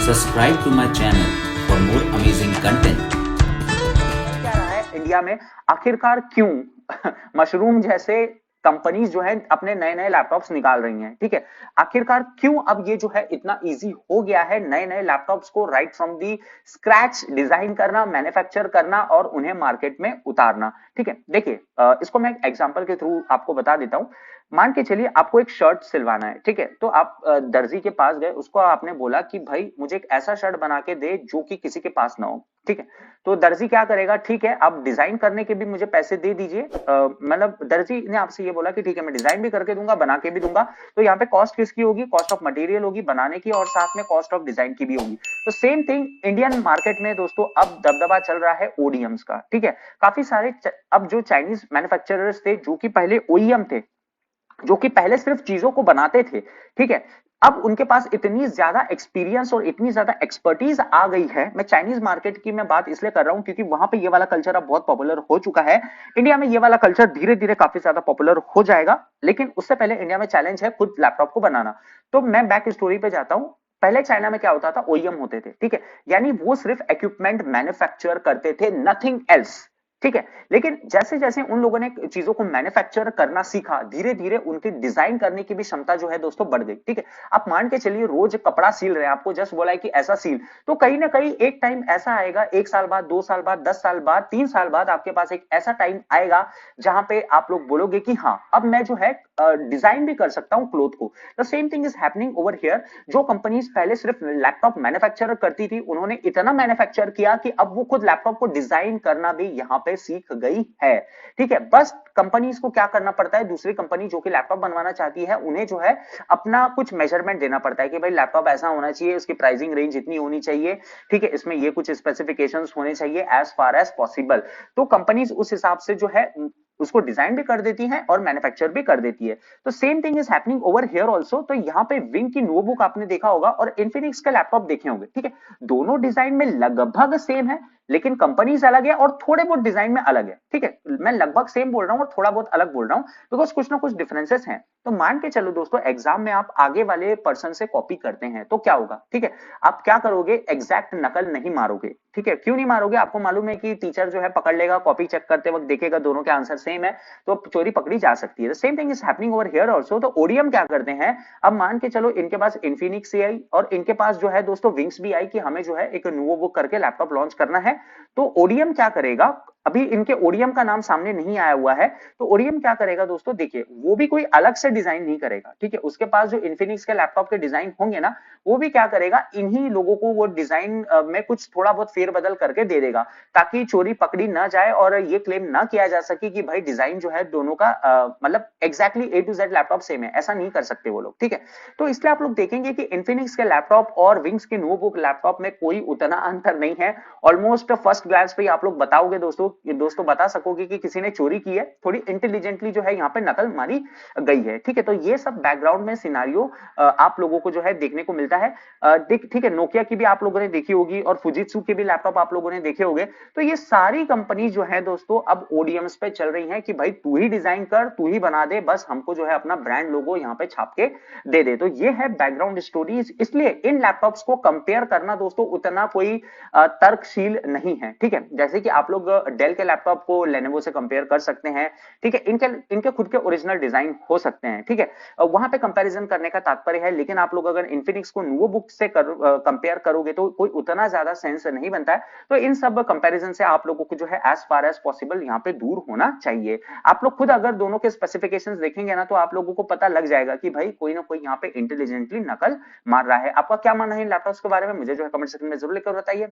Subscribe to my channel for more amazing content. क्या रहा है इंडिया में आखिरकार क्यों मशरूम जैसे कंपनीज जो है अपने नए नए लैपटॉप्स निकाल रही हैं, ठीक है। आखिरकार क्यों अब ये जो है इतना इजी हो गया है नए नए लैपटॉप्स को right from the scratch design करना, मैन्युफैक्चर करना और उन्हें मार्केट में उतारना, ठीक है। देखिए इसको मैं एग्जांपल के थ्रू आपको बता देता हूं। मान के चलिए आपको एक शर्ट सिलवाना है, ठीक है। तो आप दर्जी के पास गए, उसको आपने बोला कि भाई मुझे एक ऐसा शर्ट बना के दे जो कि किसी के पास ना हो, ठीक है। तो दर्जी क्या करेगा, ठीक है आप डिजाइन करने के भी मुझे पैसे दे दीजिए, मतलब दर्जी ने आपसे ये बोला कि ठीक है मैं डिजाइन भी करके दूंगा, बना के भी दूंगा। तो यहाँ पे कॉस्ट किसकी होगी, कॉस्ट ऑफ मटेरियल होगी बनाने की और साथ में कॉस्ट ऑफ डिजाइन की भी होगी। तो सेम थिंग इंडियन मार्केट में दोस्तों अब दबदबा चल रहा है ओडीएम्स का, ठीक है। काफी सारे अब जो चाइनीज मैन्युफैक्चरर्स थे जो कि पहले ओईएम थे, जो कि पहले सिर्फ चीजों को बनाते थे, ठीक है। अब उनके पास इतनी ज्यादा एक्सपीरियंस और इतनी ज्यादा एक्सपर्टीज आ गई है। मैं चाइनीज मार्केट की मैं बात इसलिए कर रहा हूं क्योंकि वहां पे ये वाला कल्चर अब बहुत पॉपुलर हो चुका है। इंडिया में ये वाला कल्चर धीरे धीरे काफी ज्यादा पॉपुलर हो जाएगा, लेकिन उससे पहले इंडिया में चैलेंज है खुद लैपटॉप को बनाना। तो मैं बैक स्टोरी पे जाता हूं। पहले चाइना में क्या होता था, ओईएम होते थे, ठीक है। यानी वो सिर्फ इक्विपमेंट मैन्युफैक्चर करते थे, नथिंग एल्स, ठीक है। लेकिन जैसे जैसे उन लोगों ने चीजों को मैन्युफैक्चर करना सीखा, धीरे धीरे उनकी डिजाइन करने की भी क्षमता जो है दोस्तों बढ़ गई, ठीक है। आप मान के चलिए रोज कपड़ा सील रहे हैं, आपको जस्ट बोला है कि ऐसा सील, तो कहीं ना कहीं एक टाइम ऐसा आएगा, 1 साल बाद, 2 साल बाद, 10 साल बाद, 3 साल बाद आपके पास एक ऐसा टाइम आएगा जहां पे आप लोग बोलोगे कि हाँ अब मैं जो है डिजाइन भी कर सकता हूं क्लोथ को। The same thing is happening over here. जो कंपनीज पहले सिर्फ लैपटॉप मैन्युफैक्चर करती थी, उन्होंने इतना मैन्युफैक्चर किया कि अब वो खुद लैपटॉप को डिजाइन करना भी यहां पे सीख गई है, ठीक है। बस कंपनीज को क्या करना पड़ता है, दूसरी कंपनी जो कि लैपटॉप बनवाना चाहती है उन्हें जो है अपना कुछ मेजरमेंट देना पड़ता है कि भाई लैपटॉप ऐसा होना चाहिए, उसकी प्राइसिंग रेंज इतनी होनी चाहिए, ठीक है, इसमें ये कुछ स्पेसिफिकेशंस होने चाहिए एज फार एज पॉसिबल। तो कंपनीज उस हिसाब से जो है उसको डिजाइन भी कर देती हैं और मैन्युफैक्चर भी कर देती है। तो same thing is happening over here also. तो यहाँ पे विंग की नोटबुक आपने देखा होगा और इन्फिनिक्स का लैपटॉप देखे होंगे, ठीक है। दोनों डिजाइन में लगभग सेम है, लेकिन कंपनीज अलग है और थोड़े बहुत डिजाइन में अलग है, ठीक है। मैं लगभग सेम बोल रहा हूं और थोड़ा बहुत अलग बोल रहा हूं बिकॉज कुछ ना कुछ डिफरेंसेस हैं। तो मान के चलो दोस्तों एग्जाम में आप आगे वाले पर्सन से कॉपी करते हैं तो क्या होगा, ठीक है। आप क्या करोगे, एग्जैक्ट नकल नहीं मारोगे, ठीक है। क्यों नहीं मारोगे, आपको मालूम है कि टीचर जो है पकड़ लेगा, कॉपी चेक करते वक्त देखेगा दोनों के आंसर सेम है, तो चोरी पकड़ी जा सकती है। Same thing is happening over here also. तो ओडीएम क्या करते हैं, अब मान के चलो इनके पास इन्फिनिक्स आई और इनके पास जो है दोस्तों विंग्स भी आई कि हमें जो है एक नुवो बुक करके लैपटॉप लॉन्च करना है। तो ओडीएम क्या करेगा, अभी इनके ओडीएम का नाम सामने नहीं आया हुआ है, तो ओडीएम क्या करेगा दोस्तों, देखिए वो भी कोई अलग से डिजाइन नहीं करेगा, ठीक है। उसके पास जो इन्फिनिक्स के लैपटॉप के डिजाइन होंगे ना, वो भी क्या करेगा, इन्हीं लोगों को वो डिजाइन में कुछ थोड़ा बहुत फेरबदल करके दे देगा ताकि चोरी पकड़ी ना जाए और ये क्लेम ना किया जा सके कि भाई डिजाइन जो है दोनों का मतलब exactly A to Z laptop same है, ऐसा नहीं कर सकते वो लोग, ठीक है। तो इसलिए आप लोग देखेंगे कि इन्फिनिक्स के लैपटॉप और विंग्स के नोटबुक लैपटॉप में कोई उतना अंतर नहीं है। ऑलमोस्ट फर्स्ट ग्लांस पे आप लोग बताओगे दोस्तों बता सकोगे कि किसी ने चोरी की है, थोड़ी इंटेलिजेंटली जो है यहाँ पे नकल मारी गई है, ठीक है। तो ये सब बैकग्राउंड में सिनारियो आप लोगों को जो है देखने को मिलता है, ठीक है। नोकिया की भी आप लोगों ने देखी होगी और फुजित्सु के भी लैपटॉप आप लोगों ने देखे होंगे। तो ये सारी कंपनी जो है दोस्तों अब ओडीएम्स पे चल रही हैं कि भाई तू ही डिजाइन कर, तू ही बना दे, बस हमको जो है अपना ब्रांड लोगो यहाँ पे छाप के दे दे। तो ये है बैकग्राउंड स्टोरीज। इसलिए इन लैपटॉप्स को कंपेयर करना दोस्तों उतना कोई तर्कशील नहीं है, ठीक है। जैसे कि आप लोग डेल के लैपटॉप को लेनोवो से कंपेयर कर सकते हैं, ठीक है। इनके इनके खुद के ओरिजिनल डिजाइन हो सकते हैं, ठीक है। वहां पे कंपैरिजन करने का तात्पर्य है, लेकिन आप लोग अगर इन्फिनिक्स को नुवो बुक से कंपेयर करोगे तो कोई उतना ज्यादा सेंस नहीं बनता है। तो इन सब कंपैरिजन से आप लोगों को जो है एज फार एज पॉसिबल यहाँ पे दूर होना चाहिए। आप लोग खुद अगर दोनों के स्पेसिफिकेशंस देखेंगे ना तो आप लोगों को पता लग जाएगा कि भाई कोई ना कोई यहाँ पे इंटेलिजेंटली नकल मार रहा है। आपका क्या मानना है इन लैपटॉप्स के बारे में, मुझे जो है कमेंट सेक्शन में जरूर लिखकर बताइए।